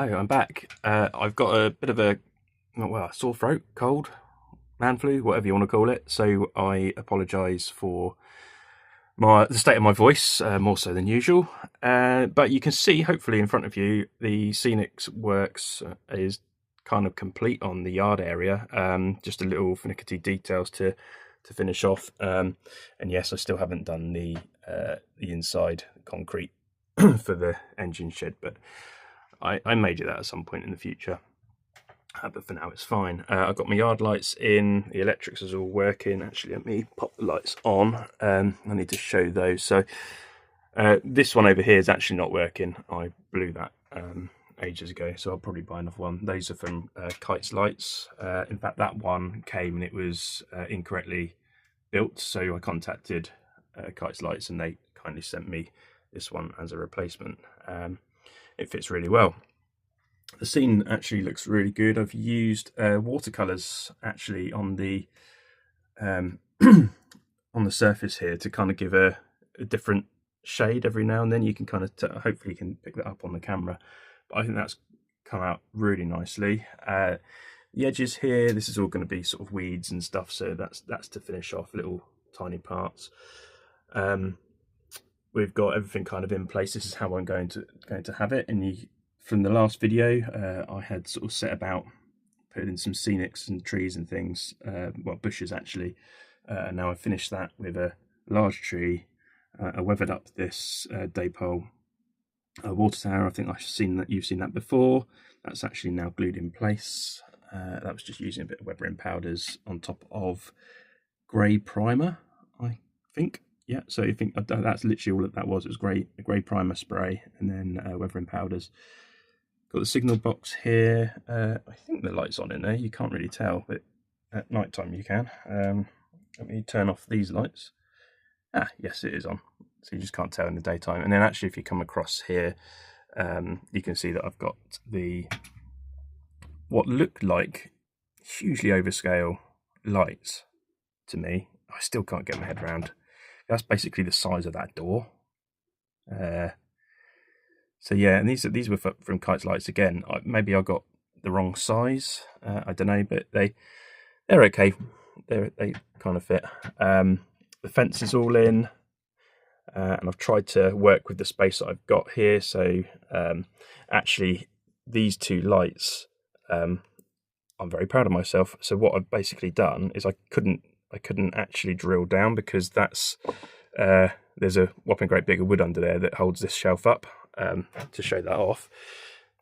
Hello, I'm back. I've got a bit of a sore throat, cold, man flu, whatever you want to call it. So I apologise for the state of my voice, more so than usual. But you can see, hopefully, in front of you, the Scenics works is kind of complete on the yard area. Just a little finicky details to finish off. And yes, I still haven't done the inside concrete for the engine shed, but I may do that at some point in the future. But for now it's fine. I've got my yard lights in, the electrics is all working. Actually, let me pop the lights on. I need to show those. So this one over here is actually not working. I blew that ages ago, so I'll probably buy another one. Those are from Kite's lights. In fact, that one came and it was incorrectly built, so I contacted Kite's lights and they kindly sent me this one as a replacement. It fits really well. The scene actually looks really good. I've used watercolours actually on the on the surface here to kind of give a different shade every now and then. You can kind of hopefully you can pick that up on the camera, but I think that's come out really nicely. The edges here, this is all going to be sort of weeds and stuff, so that's to finish off little tiny parts. We've got everything kind of in place. This is how I'm going to have it. And from the last video, I had sort of set about putting in some scenics and trees and things, well, bushes actually. And now I've finished that with a large tree. I weathered up this daypole water tower. I think you've seen that before. That's actually now glued in place. That was just using a bit of weathering powders on top of grey primer, I think. Yeah, so you think that's literally all that was. It was grey primer spray and then weathering powders. Got the signal box here. I think the light's on in there. You can't really tell, but at night time you can. Let me turn off these lights. Ah, yes, it is on. So you just can't tell in the daytime. And then actually, if you come across here, you can see that I've got what looked like hugely overscale lights to me. I still can't get my head around. That's basically the size of that door. So yeah, and these were from Kite's lights again. Maybe I got the wrong size. I don't know, but they're okay. They kind of fit. The fence is all in, and I've tried to work with the space that I've got here. So actually, these two lights, I'm very proud of myself. So what I've basically done is I couldn't actually drill down because that's there's a whopping great big of wood under there that holds this shelf up. To show that off,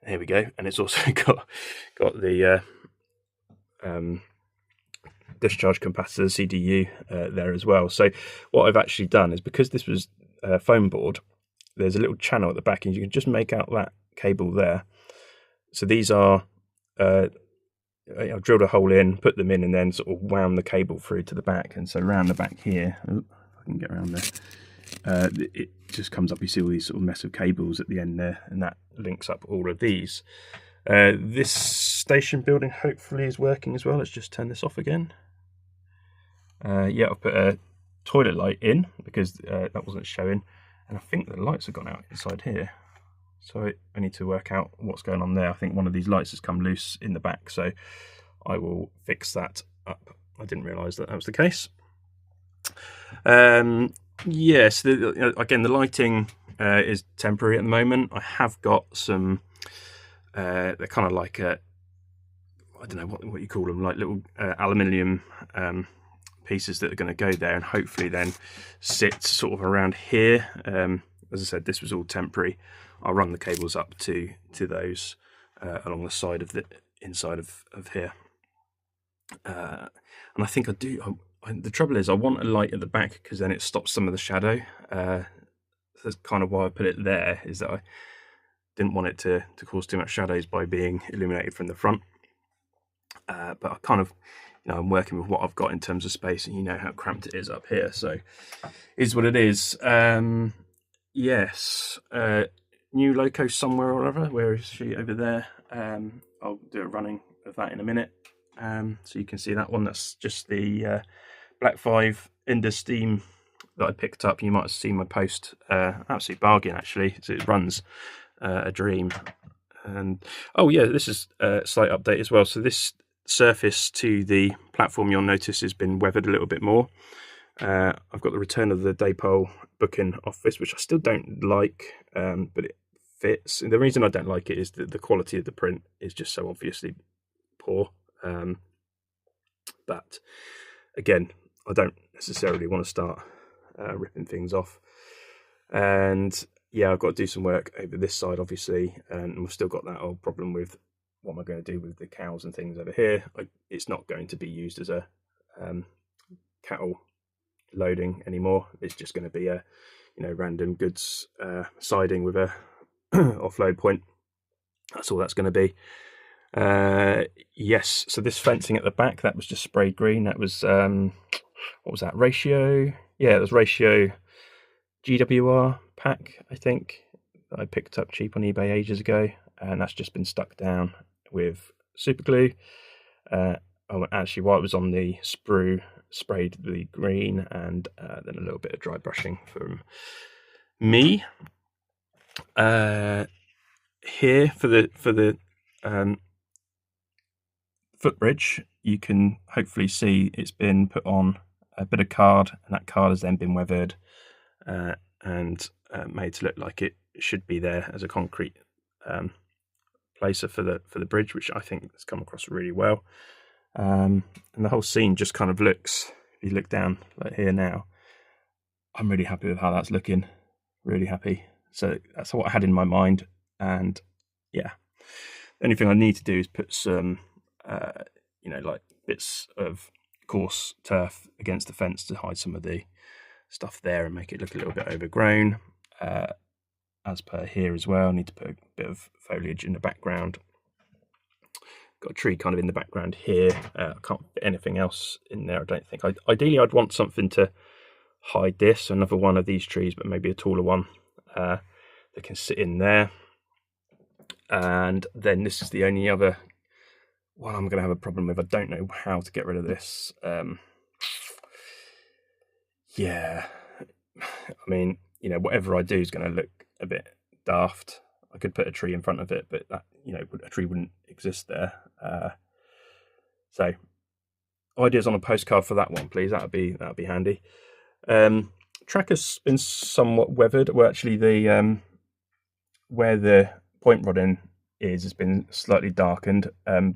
here we go, and it's also got the discharge capacitor CDU there as well. So what I've actually done is, because this was foam board, there's a little channel at the back and you can just make out that cable there. So these are I've drilled a hole in, put them in, and then sort of wound the cable through to the back. And so around the back here, if I can get around there, it just comes up. You see all these sort of mess of cables at the end there, and that links up all of these. This station building hopefully is working as well. Let's just turn this off again. Yeah, I've put a toilet light in because that wasn't showing, and I think the lights have gone out inside here. So I need to work out what's going on there. I think one of these lights has come loose in the back, so I will fix that up. I didn't realise that was the case. Yes, again, the lighting is temporary at the moment. I have got some, they're kind of like, I don't know what you call them, like little aluminium pieces that are going to go there and hopefully then sit sort of around here. As I said, this was all temporary. I'll run the cables up to those along the side of the inside of here. And I think I do. The trouble is I want a light at the back because then it stops some of the shadow. That's kind of why I put it there, is that I didn't want it to cause too much shadows by being illuminated from the front. But I kind of, I'm working with what I've got in terms of space, and you know how cramped it is up here, so is what it is. Yes, new loco somewhere or other. Where is she? Over there. I'll do a running of that in a minute. So you can see that one. That's just the Black 5 Ender Steam that I picked up. You might have seen my post. Absolute bargain, actually. So it runs a dream. And oh yeah, this is a slight update as well. So this surface to the platform, you'll notice, has been weathered a little bit more. I've got the return of the Daypole booking office, which I still don't like, but it fits. And the reason I don't like it is that the quality of the print is just so obviously poor. But again, I don't necessarily want to start ripping things off. And yeah, I've got to do some work over this side, obviously, and we've still got that old problem with what am I going to do with the cows and things over here. It's not going to be used as a cattle loading anymore. It's just going to be a random goods siding with a offload point. That's all that's going to be. Yes, so this fencing at the back, that was just sprayed green. That was what was that, ratio? Yeah, it was ratio GWR pack, I think, that I picked up cheap on eBay ages ago, and that's just been stuck down with super glue. Actually, while it was on the sprue, sprayed the green, and then a little bit of dry brushing from me. Here for the footbridge, you can hopefully see it's been put on a bit of card, and that card has then been weathered and made to look like it should be there as a concrete placer for the bridge, which I think has come across really well. And the whole scene just kind of looks, if you look down like here now, I'm really happy with how that's looking, really happy. So that's what I had in my mind, and yeah, the only thing I need to do is put some like bits of coarse turf against the fence to hide some of the stuff there and make it look a little bit overgrown. As per here as well, I need to put a bit of foliage in the background. Got a tree kind of in the background here. I can't fit anything else in there, I don't think. Ideally, I'd want something to hide this, another one of these trees, but maybe a taller one that can sit in there. And then this is the only other one I'm going to have a problem with. I don't know how to get rid of this. Yeah, I mean, whatever I do is going to look a bit daft. I could put a tree in front of it, but that, a tree wouldn't exist there. So ideas on a postcard for that one, please. That'd be handy. Track has been somewhat weathered. Well, actually, the where the point rodding has been slightly darkened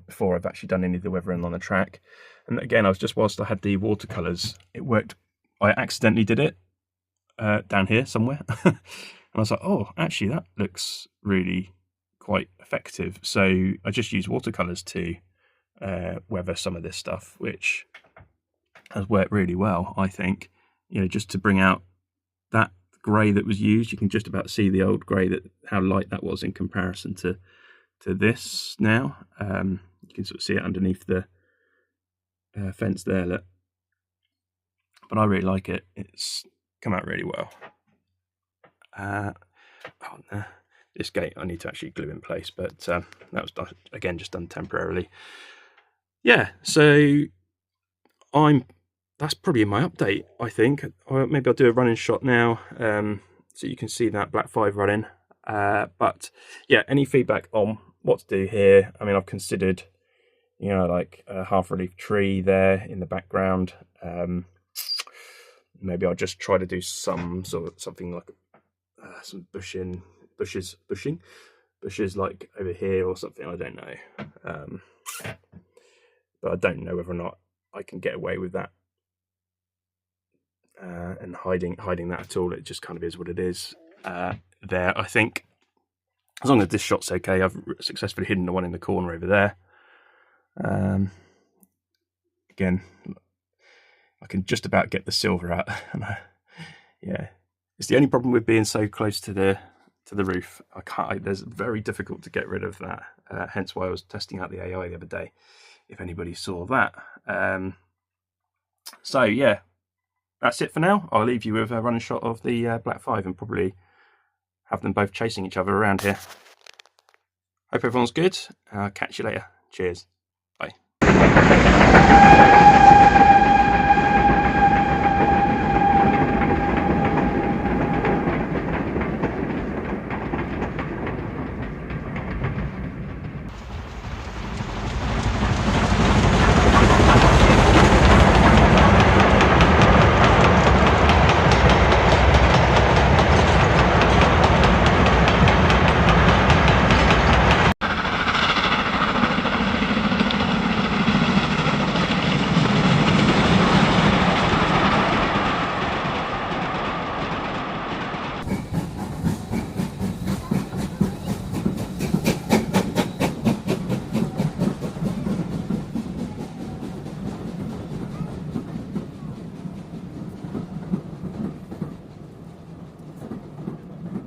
before I've actually done any of the weathering on the track. And again, whilst I had the watercolours, it worked. I accidentally did it down here somewhere. And I was like, oh, actually, that looks really quite effective. So I just used watercolours to weather some of this stuff, which has worked really well, I think. Just to bring out that grey that was used. You can just about see the old grey, how light that was in comparison to this now. You can sort of see it underneath the fence there, look. But I really like it. It's come out really well. This gate I need to actually glue in place, but that was done, again, just done temporarily. Yeah, so that's probably my update, I think. Or maybe I'll do a running shot now, so you can see that Black 5 running. But yeah, any feedback on what to do here? I mean, I've considered, like a half relief tree there in the background. Maybe I'll just try to do something like some bushes like over here or something. I don't know, but I don't know whether or not I can get away with that and hiding that at all. It just kind of is what it is. There, I think, as long as this shot's okay, I've successfully hidden the one in the corner over there. Again, I can just about get the silver out. Yeah, it's the only problem with being so close to the roof. I can't. There's very difficult to get rid of that. Hence why I was testing out the AI the other day. If anybody saw that. So yeah, that's it for now. I'll leave you with a running shot of the Black 5 and probably have them both chasing each other around here. Hope everyone's good. Catch you later. Cheers.